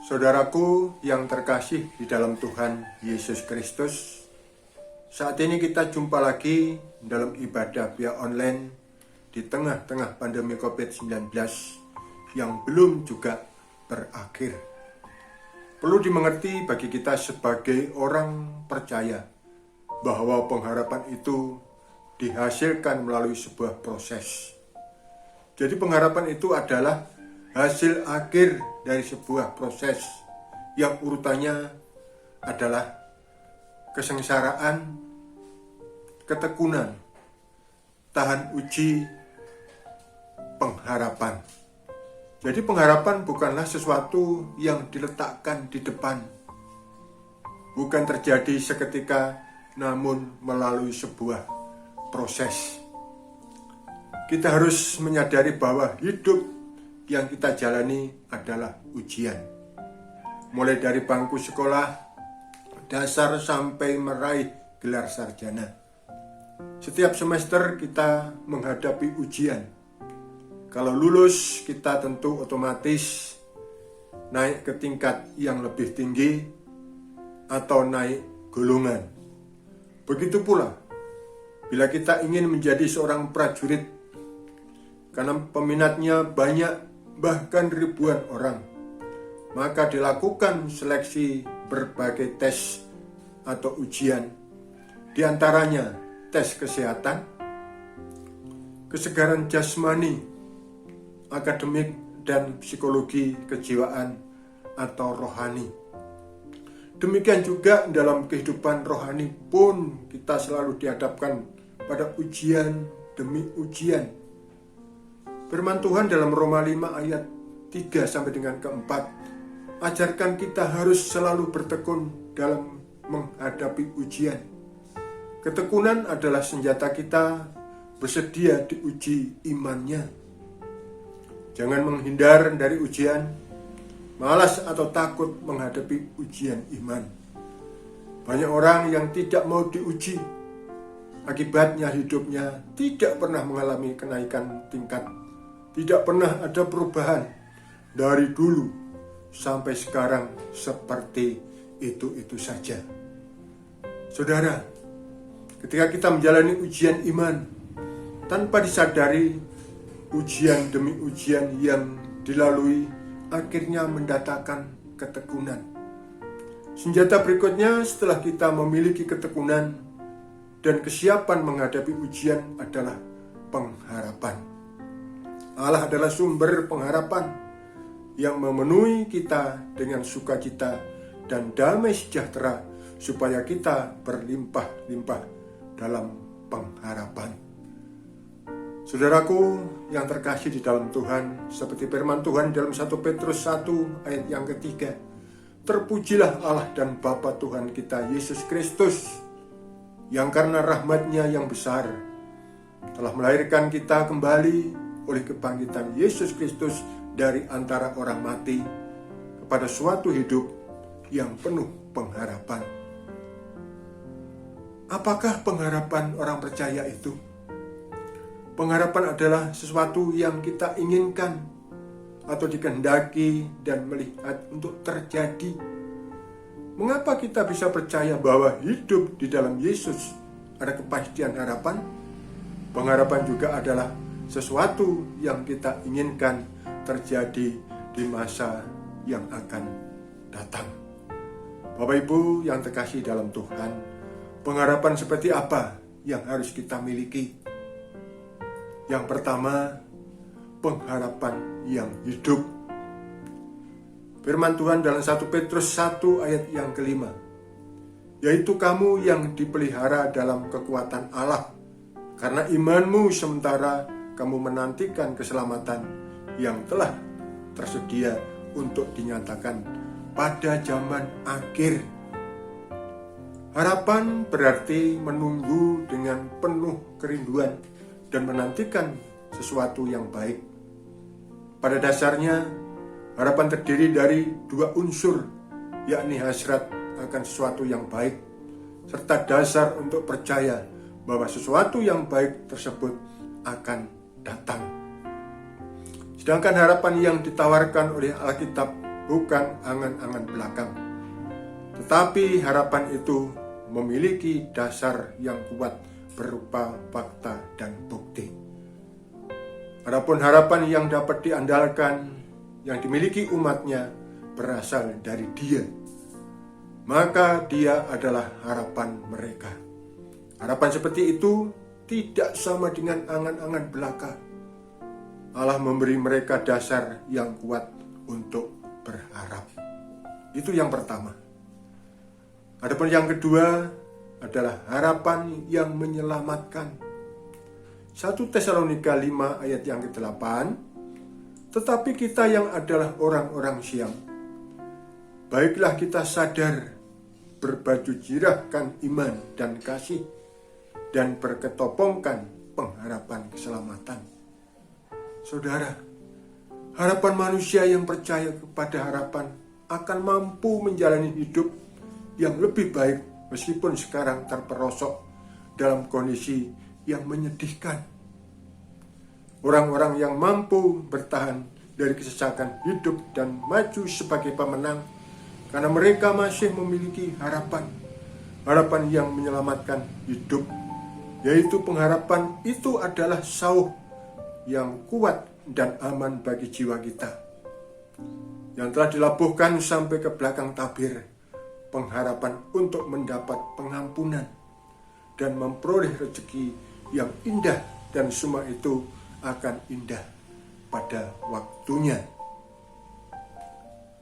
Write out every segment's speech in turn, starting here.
Saudaraku yang terkasih di dalam Tuhan Yesus Kristus, saat ini kita jumpa lagi dalam ibadah via online di tengah-tengah pandemi COVID-19 yang belum juga berakhir. Perlu dimengerti bagi kita sebagai orang percaya bahwa pengharapan itu dihasilkan melalui sebuah proses. Jadi pengharapan itu adalah hasil akhir dari sebuah proses yang urutannya adalah kesengsaraan, ketekunan, tahan uji, pengharapan. Jadi pengharapan bukanlah sesuatu yang diletakkan di depan. Bukan terjadi seketika, namun melalui sebuah proses. Kita harus menyadari bahwa hidup yang kita jalani adalah ujian. Mulai dari bangku sekolah dasar sampai meraih gelar sarjana. Setiap semester kita menghadapi ujian. Kalau lulus, kita tentu otomatis naik ke tingkat yang lebih tinggi atau naik golongan. Begitu pula bila kita ingin menjadi seorang prajurit, karena peminatnya banyak, bahkan ribuan orang, maka dilakukan seleksi berbagai tes atau ujian, diantaranya tes kesehatan, kesegaran jasmani, akademik, dan psikologi kejiwaan atau rohani. Demikian juga dalam kehidupan rohani pun kita selalu dihadapkan pada ujian demi ujian. Firman Tuhan dalam Roma 5 ayat 3 sampai dengan ke-4 ajarkan kita harus selalu bertekun dalam menghadapi ujian. Ketekunan adalah senjata kita bersedia diuji imannya. Jangan menghindar dari ujian, malas atau takut menghadapi ujian iman. Banyak orang yang tidak mau diuji, akibatnya hidupnya tidak pernah mengalami kenaikan tingkat. Tidak pernah ada perubahan dari dulu sampai sekarang seperti itu saja. Saudara, ketika kita menjalani ujian iman, tanpa disadari ujian demi ujian yang dilalui akhirnya mendatangkan ketekunan. Senjata berikutnya setelah kita memiliki ketekunan dan kesiapan menghadapi ujian adalah pengharapan. Allah adalah sumber pengharapan yang memenuhi kita dengan sukacita dan damai sejahtera supaya kita berlimpah-limpah dalam pengharapan. Saudaraku yang terkasih di dalam Tuhan, seperti firman Tuhan dalam 1 Petrus 1 ayat yang ketiga, terpujilah Allah dan Bapa Tuhan kita Yesus Kristus, yang karena rahmat-Nya yang besar telah melahirkan kita kembali oleh kebangkitan Yesus Kristus dari antara orang mati kepada suatu hidup yang penuh pengharapan. Apakah pengharapan orang percaya itu? Pengharapan adalah sesuatu yang kita inginkan atau dikehendaki dan melihat untuk terjadi. Mengapa kita bisa percaya bahwa hidup di dalam Yesus ada kepastian harapan? Pengharapan juga adalah sesuatu yang kita inginkan terjadi di masa yang akan datang. Bapak Ibu yang terkasih dalam Tuhan, pengharapan seperti apa yang harus kita miliki? Yang pertama, pengharapan yang hidup. Firman Tuhan dalam 1 Petrus 1 ayat yang kelima, yaitu kamu yang dipelihara dalam kekuatan Allah, karena imanmu sementara kamu menantikan keselamatan yang telah tersedia untuk dinyatakan pada zaman akhir. Harapan berarti menunggu dengan penuh kerinduan dan menantikan sesuatu yang baik. Pada dasarnya, harapan terdiri dari dua unsur, yakni hasrat akan sesuatu yang baik, serta dasar untuk percaya bahwa sesuatu yang baik tersebut akan datang. Sedangkan harapan yang ditawarkan oleh Alkitab bukan angan-angan belakang. Tetapi harapan itu memiliki dasar yang kuat berupa fakta dan bukti. Adapun harapan yang dapat diandalkan, yang dimiliki umatnya, berasal dari Dia. Maka Dia adalah harapan mereka. Harapan seperti itu tidak sama dengan angan-angan belaka. Allah memberi mereka dasar yang kuat untuk berharap. Itu yang pertama. Adapun yang kedua adalah harapan yang menyelamatkan. 1 Tesalonika 5 ayat yang ke-8. Tetapi kita yang adalah orang-orang siang, baiklah kita sadar, berbaju jirahkan iman dan kasih, dan berketopongkan pengharapan keselamatan. Saudara, harapan manusia yang percaya kepada harapan akan mampu menjalani hidup yang lebih baik meskipun sekarang terperosok dalam kondisi yang menyedihkan. Orang-orang yang mampu bertahan dari kesesakan hidup dan maju sebagai pemenang karena mereka masih memiliki harapan yang menyelamatkan hidup, yaitu pengharapan itu adalah sauh yang kuat dan aman bagi jiwa kita, yang telah dilabuhkan sampai ke belakang tabir, pengharapan untuk mendapat pengampunan dan memperoleh rezeki yang indah, dan semua itu akan indah pada waktunya.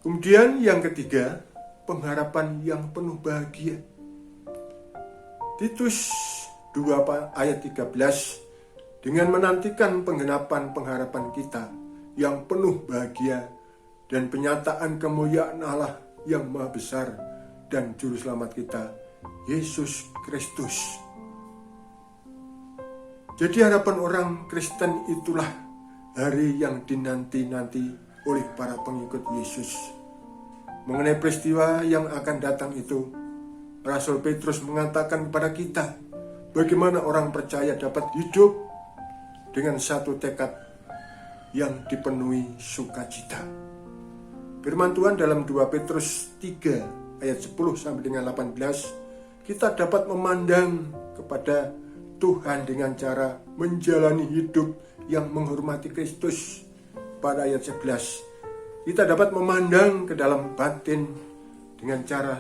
Kemudian yang ketiga, pengharapan yang penuh bahagia. Titus 2 ayat 13, dengan menantikan penggenapan pengharapan kita yang penuh bahagia dan penyataan kemuliaan Allah yang maha besar dan juru selamat kita, Yesus Kristus. Jadi harapan orang Kristen itulah hari yang dinanti-nanti oleh para pengikut Yesus. Mengenai peristiwa yang akan datang itu, Rasul Petrus mengatakan kepada kita bagaimana orang percaya dapat hidup dengan satu tekad yang dipenuhi sukacita. Firman Tuhan dalam 2 Petrus 3 ayat 10 sampai dengan 18, kita dapat memandang kepada Tuhan dengan cara menjalani hidup yang menghormati Kristus. Pada ayat 11, kita dapat memandang ke dalam batin dengan cara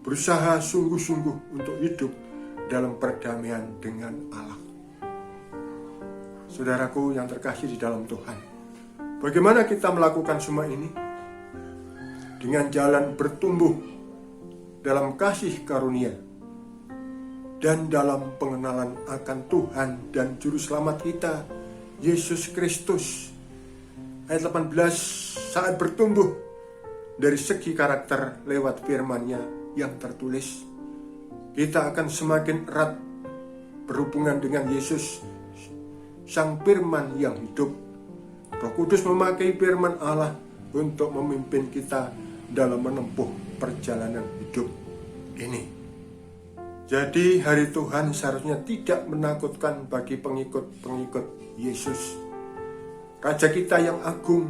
berusaha sungguh-sungguh untuk hidup dalam perdamaian dengan Allah. Saudaraku yang terkasih di dalam Tuhan, bagaimana kita melakukan semua ini? Dengan jalan bertumbuh dalam kasih karunia dan dalam pengenalan akan Tuhan dan Juru Selamat kita, Yesus Kristus. Ayat 18, saat bertumbuh dari segi karakter lewat firman-Nya yang tertulis, kita akan semakin erat berhubungan dengan Yesus, Sang Firman yang hidup. Roh Kudus memakai firman Allah untuk memimpin kita dalam menempuh perjalanan hidup ini. Jadi hari Tuhan seharusnya tidak menakutkan bagi pengikut-pengikut Yesus. Raja kita yang agung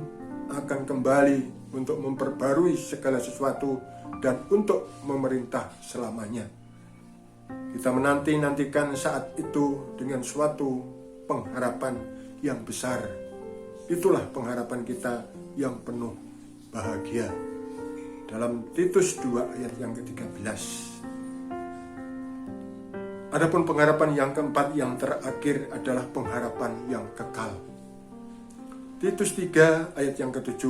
akan kembali untuk memperbarui segala sesuatu dan untuk memerintah selamanya. Kita menanti-nantikan saat itu dengan suatu pengharapan yang besar. Itulah pengharapan kita yang penuh bahagia. Dalam Titus 2 ayat yang ke-13. Adapun pengharapan yang keempat yang terakhir adalah pengharapan yang kekal. Titus 3 ayat yang ke-7,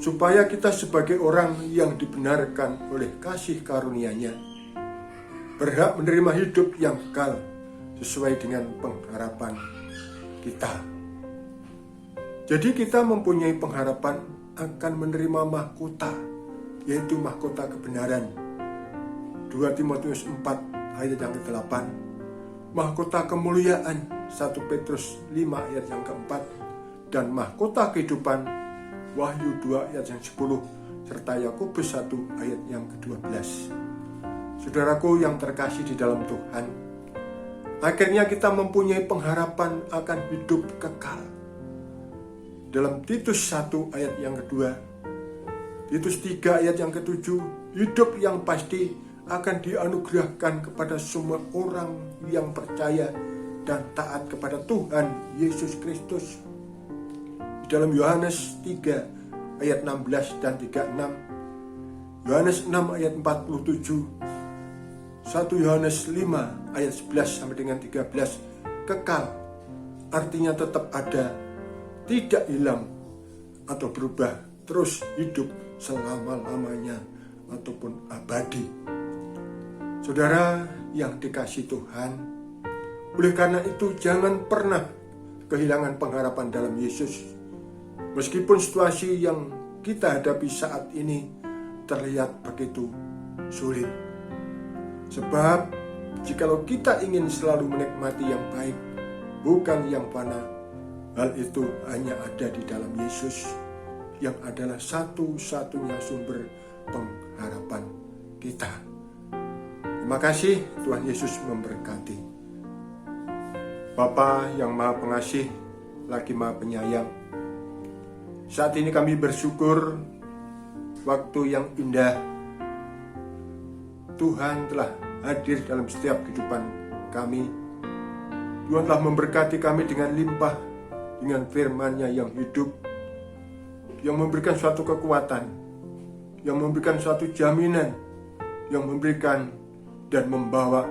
supaya kita sebagai orang yang dibenarkan oleh kasih karunia-Nya berhak menerima hidup yang kekal sesuai dengan pengharapan kita. Jadi kita mempunyai pengharapan akan menerima mahkota, yaitu mahkota kebenaran. 2 Timotius 4 ayat yang ke-8, mahkota kemuliaan 1 Petrus 5 ayat yang ke-4, dan mahkota kehidupan Wahyu 2 ayat yang 10, serta Yakobus 1 ayat yang ke-12. Saudaraku yang terkasih di dalam Tuhan, akhirnya kita mempunyai pengharapan akan hidup kekal. Dalam Titus 1 ayat yang kedua, Titus 3 ayat yang ke-7, hidup yang pasti akan dianugerahkan kepada semua orang yang percaya dan taat kepada Tuhan Yesus Kristus. Di dalam Yohanes 3 ayat 16 dan 36, Yohanes 6 ayat 47, 1 Yohanes 5 ayat 11 sampai dengan 13, kekal artinya tetap ada, tidak hilang atau berubah, terus hidup selama-lamanya ataupun abadi. Saudara yang dikasihi Tuhan, oleh karena itu jangan pernah kehilangan pengharapan dalam Yesus. Meskipun situasi yang kita hadapi saat ini terlihat begitu sulit. Sebab jikalau kita ingin selalu menikmati yang baik, bukan yang fana, hal itu hanya ada di dalam Yesus, yang adalah satu-satunya sumber pengharapan kita. Terima kasih, Tuhan Yesus memberkati. Bapa yang Maha Pengasih, lagi Maha Penyayang, saat ini kami bersyukur waktu yang indah Tuhan telah hadir dalam setiap kehidupan kami. Tuhan telah memberkati kami dengan limpah, dengan firman-Nya yang hidup, yang memberikan suatu kekuatan, yang memberikan suatu jaminan, yang memberikan dan membawa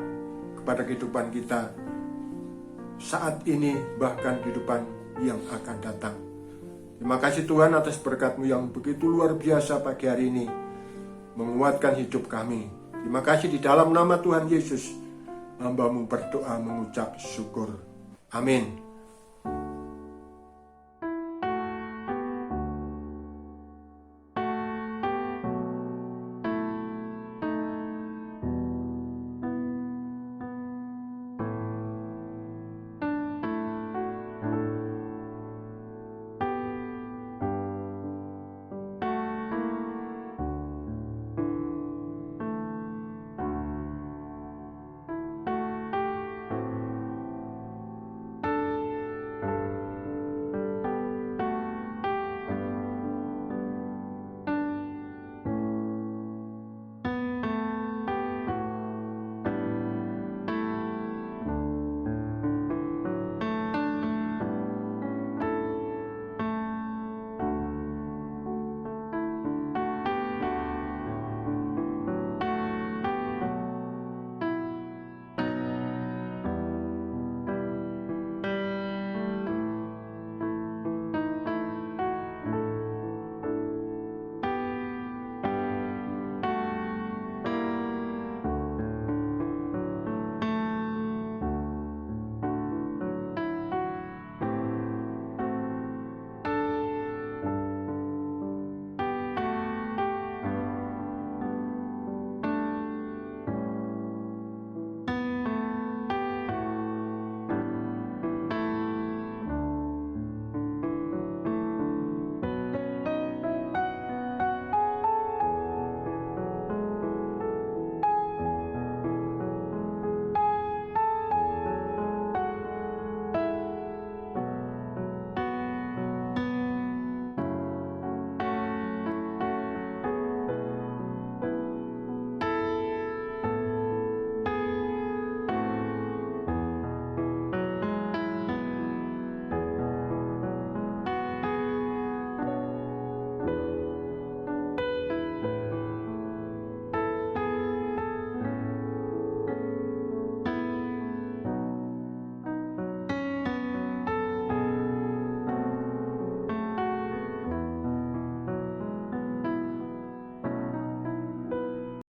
kepada kehidupan kita saat ini, bahkan kehidupan yang akan datang. Terima kasih Tuhan atas berkat-Mu yang begitu luar biasa pagi hari ini, menguatkan hidup kami. Terima kasih di dalam nama Tuhan Yesus, hamba-Mu berdoa mengucap syukur. Amin.